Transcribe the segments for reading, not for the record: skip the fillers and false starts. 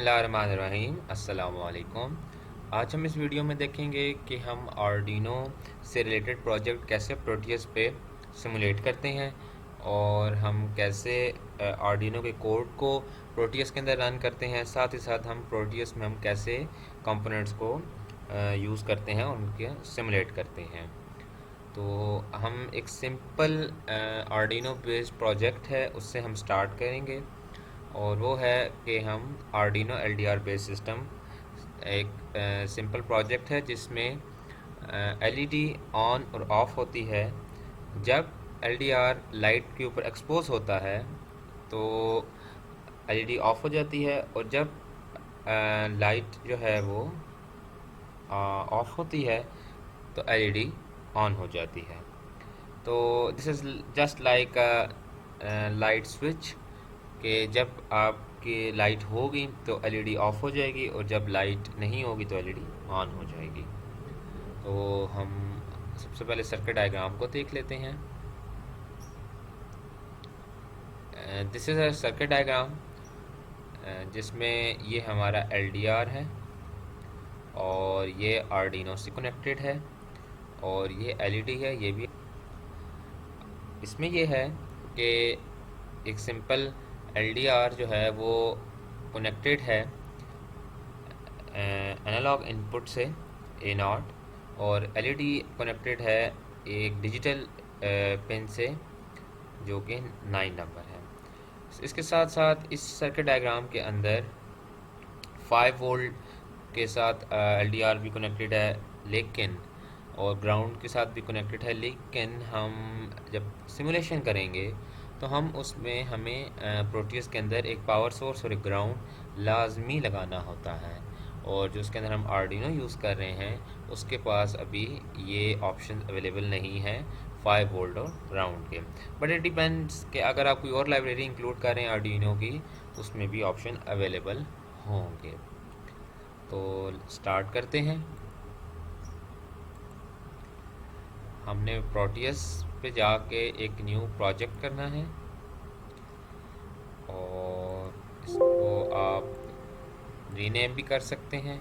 बिस्मिल्लाहिर्रहमानिर्रहीम। अस्सलाम वालेकुम। आज हम इस वीडियो में देखेंगे कि हम आर्डिनो से रिलेटेड प्रोजेक्ट कैसे प्रोटियस पे सिमुलेट करते हैं और हम कैसे आर्डिनो के कोड को प्रोटियस के अंदर रन करते हैं। साथ ही साथ हम प्रोटियस में हम कैसे कंपोनेंट्स को यूज़ करते हैं और उनके सिमुलेट करते हैं। तो हम एक सिंपल आर्डिनो बेस्ड प्रोजेक्ट है उससे हम स्टार्ट करेंगे और वो है कि हम आर्डिनो एलडीआर बेस्ड सिस्टम एक सिंपल प्रोजेक्ट है जिसमें एलईडी ऑन और ऑफ होती है। जब एलडीआर लाइट के ऊपर एक्सपोज होता है तो एलईडी ऑफ हो जाती है और जब लाइट जो है वो ऑफ होती है तो एलईडी ऑन हो जाती है। तो this is just like light switch कि जब आपकी लाइट होगी तो एलईडी ऑफ हो जाएगी और जब लाइट नहीं होगी तो एलईडी ऑन हो जाएगी। तो हम सबसे पहले सर्किट डायग्राम को देख लेते हैं। This is a circuit diagram जिसमें ये हमारा एलडीआर है और ये आर्डिनो से कनेक्टेड है और ये एलईडी है। ये भी इसमें ये है कि एक सिंपल एलडीआर जो है वो कनेक्टेड है एनालॉग इनपुट से ए नॉट और एलईडी कनेक्टेड है एक डिजिटल पिन से जो कि 9 नंबर है। इसके साथ साथ इस सर्किट डायग्राम के अंदर 5 वोल्ट के साथ एलडीआर भी कनेक्टेड है लेकिन और ग्राउंड के साथ भी कनेक्टेड है, लेकिन हम जब सिमुलेशन करेंगे तो हम उसमें हमें प्रोटियस के अंदर एक पावर सोर्स और एक ग्राउंड लाजमी लगाना होता है और जो उसके अंदर हम आर्डिनो यूज़ कर रहे हैं उसके पास अभी ये ऑप्शन अवेलेबल नहीं है 5 वोल्ट और ग्राउंड के। बट इट डिपेंड्स कि अगर आप कोई और लाइब्रेरी इंक्लूड कर रहे हैं आर्डिनो की तो उसमें भी ऑप्शन अवेलेबल होंगे। तो स्टार्ट करते हैं। हमने प्रोटियस पे जाके एक न्यू प्रोजेक्ट करना है और इसको आप रीनेम भी कर सकते हैं।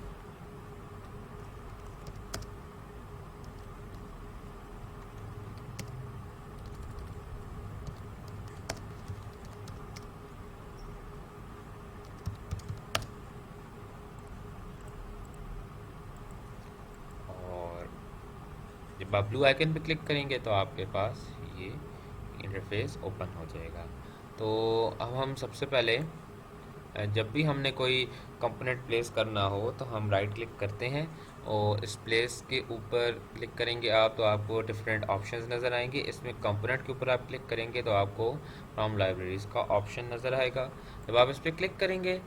और जब आप ब्लू आइकन पे क्लिक करेंगे तो आपके पास ये इंटरफेस ओपन हो जाएगा। तो अब हम सबसे पहले जब भी हमने कोई कंपोनेंट प्लेस करना हो तो हम राइट क्लिक करते हैं और इस प्लेस के ऊपर क्लिक करेंगे आप तो आपको डिफरेंट ऑप्शंस नज़र आएंगे। इसमें कंपोनेंट के ऊपर आप क्लिक करेंगे तो आपको फ्रॉम लाइब्रेरीज़ का ऑप्शन नज़र आएगा। जब आप इस पर क्लिक करेंगे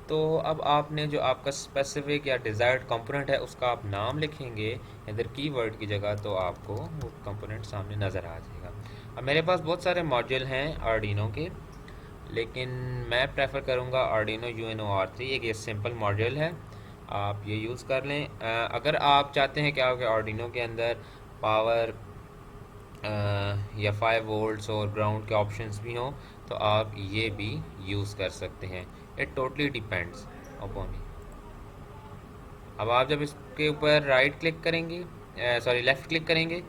तो अब आपने जो आपका स्पेसिफिक या डिज़ायर्ड कंपोनेंट है उसका आप नाम लिखेंगे इधर कीवर्ड की जगह तो आपको वो कंपोनेंट सामने नज़र आ जाएगा। अब मेरे पास बहुत सारे मॉड्यूल हैं आर्डिनो के, लेकिन मैं प्रेफर करूँगा आर्डिनो यूएनओ R3। एक ये सिंपल मॉड्यूल है, आप ये यूज़ कर लें। अगर आप चाहते हैं कि आपके आर्डिनो के अंदर पावर या 5 वोल्ट्स और ग्राउंड के ऑप्शंस भी हों तो आप ये भी यूज़ कर सकते हैं। It totally depends upon you. अब आप जब इसके ऊपर राइट क्लिक करेंगे सॉरी लेफ़्ट क्लिक करेंगे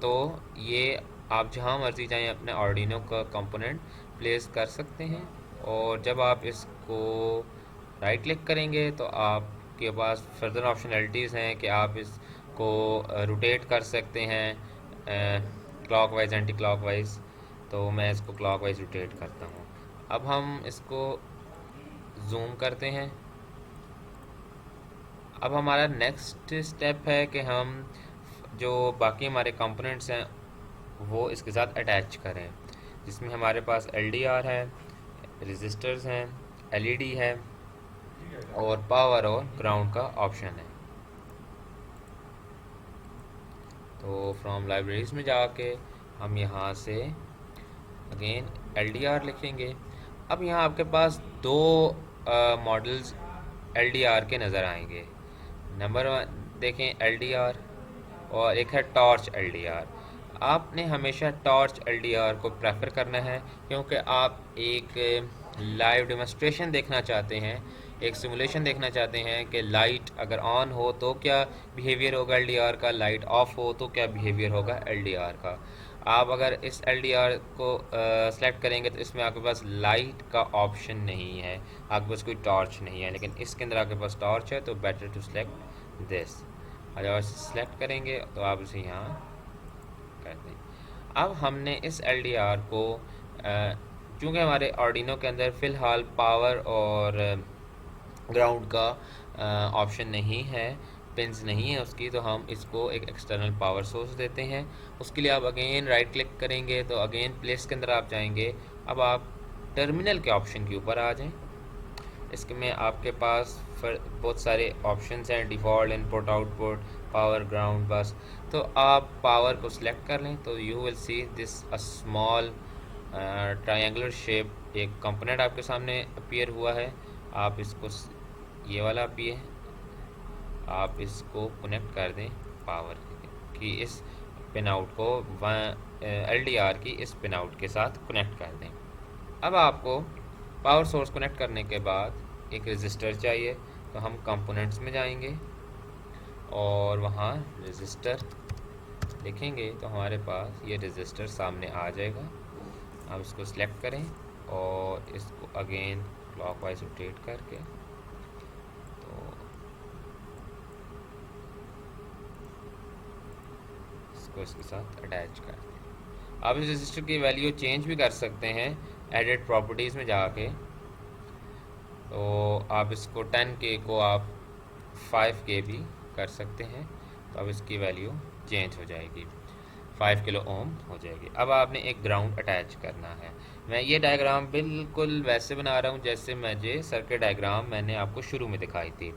तो ये आप जहाँ मर्जी जाएं अपने आर्डिनो का कंपोनेंट प्लेस कर सकते हैं। और जब आप इसको राइट क्लिक करेंगे तो आपके पास फर्दर ऑप्शनलिटीज़ हैं कि आप इसको रोटेट कर सकते हैं क्लॉकवाइज एंटी क्लॉकवाइज। तो मैं इसको क्लॉकवाइज रोटेट करता हूँ। अब हम इसको जूम करते हैं। अब हमारा नेक्स्ट स्टेप है कि हम जो बाकी हमारे कंपोनेंट्स हैं वो इसके साथ अटैच करें, जिसमें हमारे पास एलडीआर है, रजिस्टर्स हैं, एलईडी है और पावर और ग्राउंड का ऑप्शन है। तो फ्रॉम लाइब्रेरीज में जाके हम यहाँ से अगेन एलडीआर लिखेंगे। अब यहाँ आपके पास दो मॉडल्स एलडीआर के नज़र आएंगे। नंबर 1 देखें एलडीआर और एक है टॉर्च एलडीआर। आपने हमेशा टॉर्च एलडीआर को प्रेफर करना है क्योंकि आप एक लाइव डेमोन्स्ट्रेशन देखना चाहते हैं एक सिमुलेशन देखना चाहते हैं कि लाइट अगर ऑन हो तो क्या बिहेवियर होगा एलडीआर का, लाइट ऑफ हो तो क्या बिहेवियर होगा एलडीआर का। आप अगर इस एलडीआर को सेलेक्ट करेंगे तो इसमें आपके पास लाइट का ऑप्शन नहीं है, आपके पास कोई टॉर्च नहीं है, लेकिन इसके अंदर आपके पास टॉर्च है, तो बेटर टू सेलेक्ट दिस। अगर आप सेलेक्ट करेंगे तो आप इसे यहाँ कर दें। अब हमने इस एलडीआर को चूँकि हमारे आर्डिनो के अंदर फ़िलहाल पावर और ग्राउंड का ऑप्शन नहीं है, पिंस नहीं है उसकी, तो हम इसको एक एक्सटर्नल पावर सोर्स देते हैं। उसके लिए आप अगेन राइट क्लिक करेंगे तो अगेन प्लेस के अंदर आप जाएंगे। अब आप टर्मिनल के ऑप्शन के ऊपर आ जाएं। इसके में आपके पास बहुत सारे ऑप्शंस हैं, default, input, output, power, ground, बस। तो आप पावर को सिलेक्ट कर लें तो you will see this a small triangular shape एक कंपोनेंट आपके सामने अपीयर हुआ है। आप इसको ये वाला भी है, आप इसको कनेक्ट कर दें पावर की इस पिन आउट को एलडीआर की इस पिन आउट के साथ कनेक्ट कर दें। अब आपको पावर सोर्स कनेक्ट करने के बाद एक रजिस्टर चाहिए, तो हम कंपोनेंट्स में जाएंगे और वहाँ रजिस्टर लिखेंगे तो हमारे पास ये रजिस्टर सामने आ जाएगा। आप इसको सिलेक्ट करें और इसको अगेन क्लॉकवाइज रोटेट करके तो इसको इसके साथ अटैच कर दें। आप इस रजिस्टर की वैल्यू चेंज भी कर सकते हैं एडिट प्रॉपर्टीज़ में जाके। तो आप इसको 10K को आप 5K भी कर सकते हैं, तो अब इसकी वैल्यू चेंज हो जाएगी, 5 किलो ओम हो जाएगी। अब आपने एक ग्राउंड अटैच करना है। मैं ये डायग्राम बिल्कुल वैसे बना रहा हूँ जैसे मुझे सर्किट डायग्राम मैंने आपको शुरू में दिखाई थी।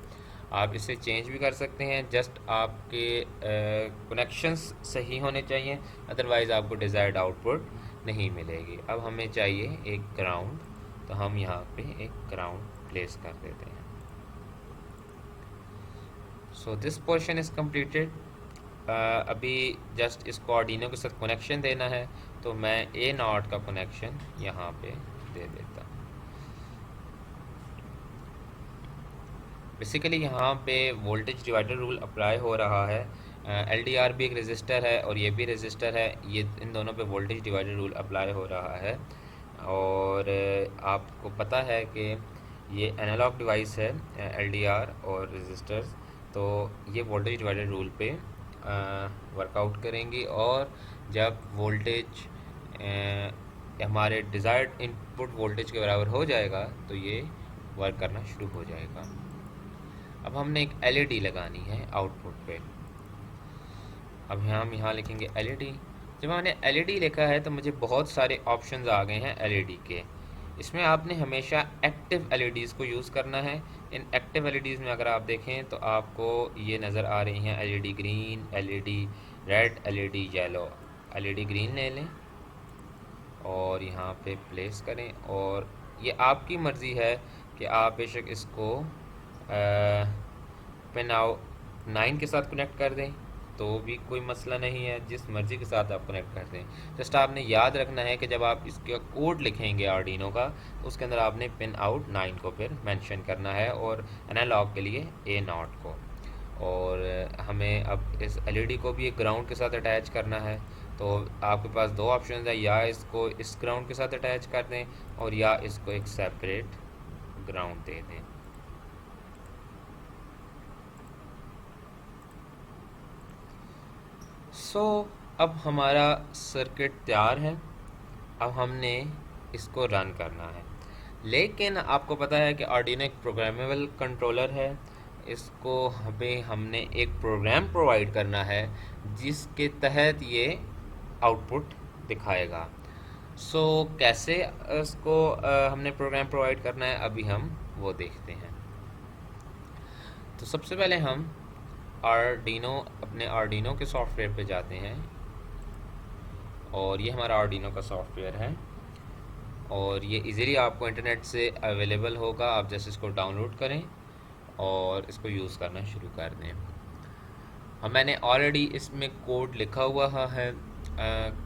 आप इसे चेंज भी कर सकते हैं, जस्ट आपके कनेक्शंस सही होने चाहिए, अदरवाइज़ आपको डिज़ायर्ड आउटपुट नहीं मिलेगी। अब हमें चाहिए एक ग्राउंड, तो हम यहाँ पे एक ग्राउंड प्लेस कर देते हैं। So this portion is completed. अभी जस्ट इसको आर्डिनो के साथ कनेक्शन देना है, तो मैं ए नॉट का कनेक्शन यहाँ पे दे देता हूँ। बेसिकली यहाँ पे वोल्टेज डिवाइडर रूल अप्लाई हो रहा है। एलडीआर भी एक रजिस्टर है और ये भी रजिस्टर है, ये इन दोनों पे वोल्टेज डिवाइडर रूल अप्लाई हो रहा है। और आपको पता है कि ये एनालॉग डिवाइस है एलडीआर और रजिस्टर्स, तो ये वोल्टेज डिवाइडर रूल पे वर्कआउट करेंगी और जब वोल्टेज हमारे डिज़ायर्ड इनपुट वोल्टेज के बराबर हो जाएगा तो ये वर्क करना शुरू हो जाएगा। अब हमने एक एलईडी लगानी है आउटपुट पे। अब हम यहाँ लिखेंगे एलईडी। जब मैंने एलईडी लिखा है तो मुझे बहुत सारे ऑप्शंस आ गए हैं एलईडी के। इसमें आपने हमेशा एक्टिव एलईडीज़ को यूज़ करना है। इन एक्टिव एलईडीज़ में अगर आप देखें तो आपको ये नज़र आ रही हैं LED green, LED red, LED yellow. LED green ले लें और यहाँ पे प्लेस करें, और ये आपकी मर्ज़ी है कि आप बेशक इसको पिन आउट 9 के साथ कनेक्ट कर दें तो भी कोई मसला नहीं है, जिस मर्ज़ी के साथ आप कनेक्ट कर दें। जस्ट आपने याद रखना है कि जब आप इसका कोड लिखेंगे आर्डिनो का, तो उसके अंदर आपने पिन आउट 9 को फिर मेंशन करना है और एनालॉग के लिए ए नॉट को। और हमें अब इस एलईडी को भी एक ग्राउंड के साथ अटैच करना है, तो आपके पास दो ऑप्शन है, या इसको इस ग्राउंड के साथ अटैच कर दें और या इसको एक सेपरेट ग्राउंड दे दें। अब हमारा सर्किट तैयार है। अब हमने इसको रन करना है, लेकिन आपको पता है कि आर्डिनो एक प्रोग्रामेबल कंट्रोलर है। इसको हमने एक प्रोग्राम प्रोवाइड करना है जिसके तहत ये आउटपुट दिखाएगा। कैसे इसको हमने प्रोग्राम प्रोवाइड करना है, अभी हम वो देखते हैं। तो सबसे पहले हम अपने आर्डिनो के सॉफ्टवेयर पे जाते हैं, और ये हमारा आर्डिनो का सॉफ्टवेयर है और ये इजीली आपको इंटरनेट से अवेलेबल होगा। आप जैसे इसको डाउनलोड करें और इसको यूज़ करना शुरू कर दें। मैंने ऑलरेडी इसमें कोड लिखा हुआ है।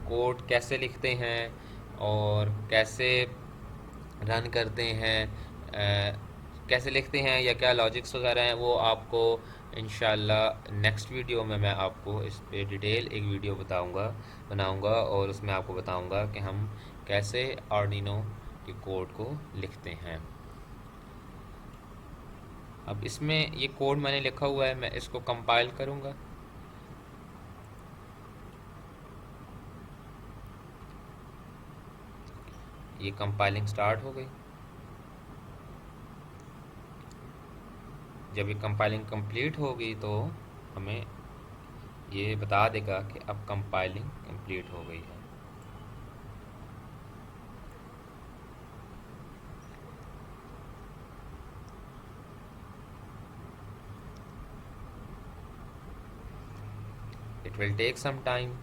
कोड कैसे लिखते हैं और कैसे रन करते हैं, कैसे लिखते हैं या क्या लॉजिक्स वगैरह हैं, वो आपको इंशाल्लाह नेक्स्ट वीडियो में मैं आपको इस पे डिटेल एक वीडियो बनाऊंगा और उसमें आपको बताऊंगा कि हम कैसे आर्डिनो के कोड को लिखते हैं। अब इसमें ये कोड मैंने लिखा हुआ है, मैं इसको कंपाइल करूंगा। ये कंपाइलिंग स्टार्ट हो गई। जब ये कंपाइलिंग कंप्लीट होगी तो हमें ये बता देगा कि अब कंपाइलिंग कंप्लीट हो गई है। It will take some time.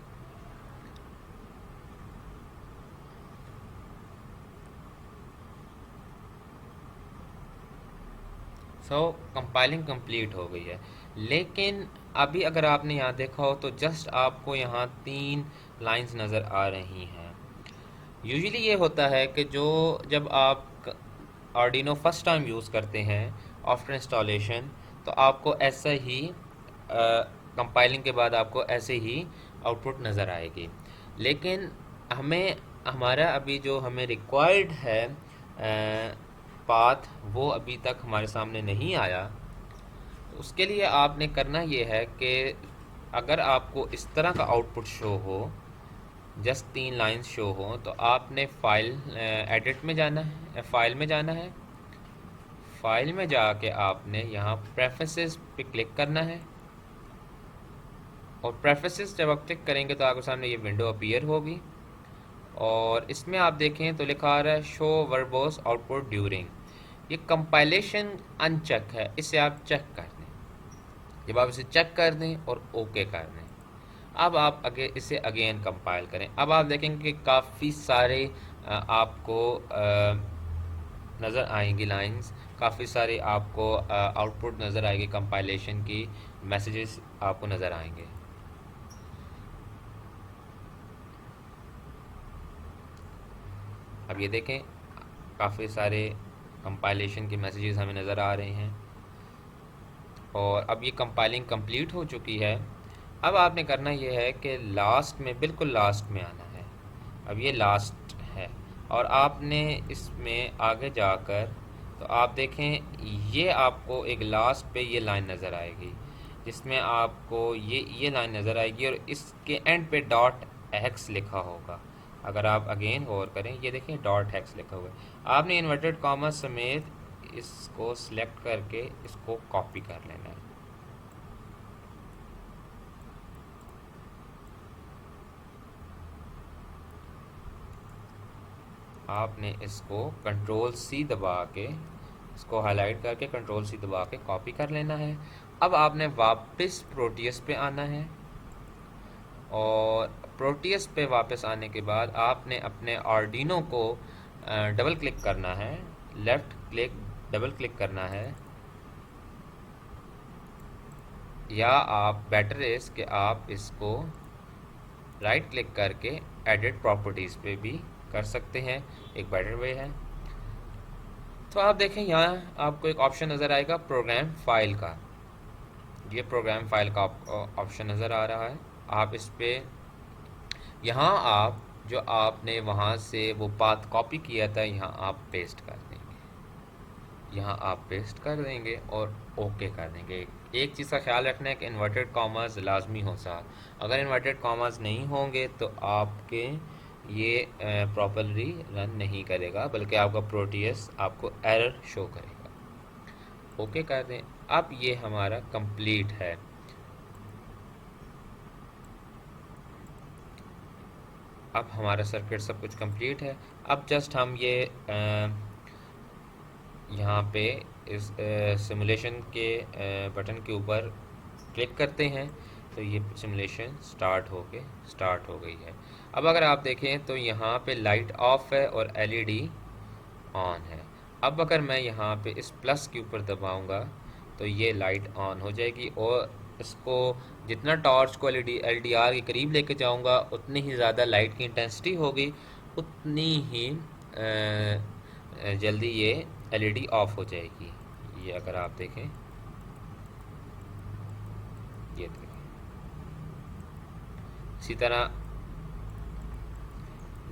So compiling complete हो गई है, लेकिन अभी अगर आपने यहाँ देखा हो तो जस्ट आपको यहाँ 3 लाइंस नज़र आ रही हैं। यूजुअली ये होता है कि जब आप आर्डिनो फर्स्ट टाइम यूज़ करते हैं आफ्टर इंस्टॉलेशन, तो आपको ऐसा ही कंपाइलिंग के बाद आपको ऐसे ही आउटपुट नज़र आएगी। लेकिन हमें हमारा अभी जो हमें रिक्वायर्ड है पाथ, वो अभी तक हमारे सामने नहीं आया। तो उसके लिए आपने करना ये है कि अगर आपको इस तरह का आउटपुट शो हो, जस्ट 3 लाइंस शो हो, तो आपने फाइल एडिट में जाना है, फाइल में जाना है। फाइल में जाके आपने यहाँ प्रेफरेंसेस पे क्लिक करना है और प्रेफरेंसेस जब आप क्लिक करेंगे तो आपके सामने ये विंडो अपीयर होगी और इसमें आप देखें तो लिखा आ रहा है शो वर्बोस आउटपुट ड्यूरिंग। ये कंपाइलेशन अनचेक है, इसे आप चेक कर दें। जब आप इसे चेक कर दें और ओके कर दें, अब आप इसे अगेन कंपाइल करें। अब आप देखेंगे कि काफ़ी सारे आपको नज़र आएंगी लाइंस, काफ़ी सारे आपको आउटपुट नज़र आएगी, कंपाइलेशन की मैसेजेस आपको नज़र आएंगे। अब ये देखें काफ़ी सारे कंपाइलेशन के मैसेजेस हमें नज़र आ रहे हैं और अब ये कंपाइलिंग कंप्लीट हो चुकी है। अब आपने करना ये है कि लास्ट में, बिल्कुल लास्ट में आना है। अब ये लास्ट है और आपने इसमें आगे जाकर तो आप देखें ये आपको एक लास्ट पे ये लाइन नज़र आएगी जिसमें आपको ये लाइन नज़र आएगी और इसके एंड पे डॉट एक्स लिखा होगा। अगर आप अगेन गौर करें, ये देखें डॉट एक्स लिखा हुआ है। आपने इन्वर्टेड कॉमा समेत इसको सिलेक्ट करके इसको कॉपी कर लेना है। आपने इसको कंट्रोल सी दबा के, इसको हाईलाइट करके कंट्रोल सी दबा के कॉपी कर लेना है। अब आपने वापस प्रोटियस पे आना है और प्रोटियस पे वापस आने के बाद आपने अपने आर्डिनो को डबल क्लिक करना है, लेफ़्ट क्लिक डबल क्लिक करना है, या आप बेटर इज़ कि आप इसको राइट क्लिक करके एडिट प्रॉपर्टीज़ पे भी कर सकते हैं, एक बेटर वे है। तो आप देखें यहाँ आपको एक ऑप्शन नज़र आएगा प्रोग्राम फाइल का। ये प्रोग्राम फाइल का ऑप्शन नज़र आ रहा है। आप इस पर यहाँ आप जो आपने वहाँ से वो पाथ कॉपी किया था यहाँ आप पेस्ट कर देंगे, यहाँ आप पेस्ट कर देंगे और ओके कर देंगे। एक चीज़ का ख्याल रखना है कि इन्वर्टेड कॉमास लाजमी हो साथ। अगर इन्वर्टेड कॉमास नहीं होंगे तो आपके ये प्रॉपरली रन नहीं करेगा, बल्कि आपका प्रोटियस आपको एरर शो करेगा। ओके कर दें। अब ये हमारा कंप्लीट है। अब हमारा सर्किट सब कुछ कंप्लीट है। अब जस्ट हम ये यहाँ पे इस सिमुलेशन के बटन के ऊपर क्लिक करते हैं तो ये सिमुलेशन स्टार्ट हो गई है। अब अगर आप देखें तो यहाँ पे लाइट ऑफ है और एलईडी ऑन है। अब अगर मैं यहाँ पे इस प्लस के ऊपर दबाऊँगा तो ये लाइट ऑन हो जाएगी और इसको जितना टॉर्च को एलडीआर के करीब लेके जाऊँगा उतनी ही ज़्यादा लाइट की इंटेंसिटी होगी, उतनी ही जल्दी ये एलईडी ऑफ हो जाएगी। ये अगर आप देखें, ये देखें, इसी तरह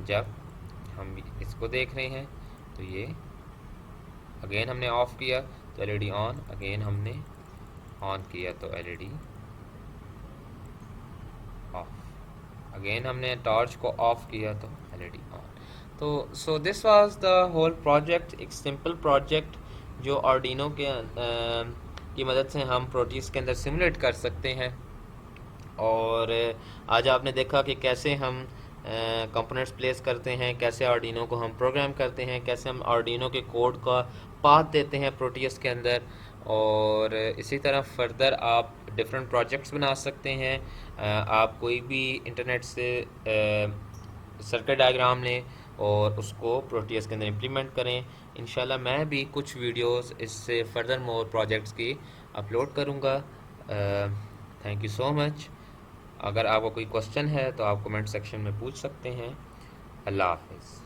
जब हम इसको देख रहे हैं तो ये अगेन हमने ऑफ किया तो एलईडी ऑन, अगेन हमने ऑन किया तो एलईडी ऑफ, अगेन हमने टॉर्च को ऑफ किया तो एलईडी ऑन। तो so this was the whole project, एक सिंपल प्रोजेक्ट जो आर्डिनो के की मदद से हम प्रोटीज के अंदर सिमुलेट कर सकते हैं। और आज आपने देखा कि कैसे हम कंपोनेंट्स प्लेस करते हैं, कैसे आर्डिनो को हम प्रोग्राम करते हैं, कैसे हम आर्डिनो के कोड का पाथ देते हैं प्रोटीज के अंदर। और इसी तरह फर्दर आप डिफरेंट प्रोजेक्ट्स बना सकते हैं। आप कोई भी इंटरनेट से सर्किट डायग्राम लें और उसको प्रोटीज के अंदर इम्प्लीमेंट करें। इंशाल्लाह मैं भी कुछ वीडियोस इससे फर्दर मोर प्रोजेक्ट्स की अपलोड करूँगा। Thank you so much. अगर आपको कोई क्वेश्चन है तो आप कमेंट सेक्शन में पूछ सकते हैं। अल्लाह हाफिज़।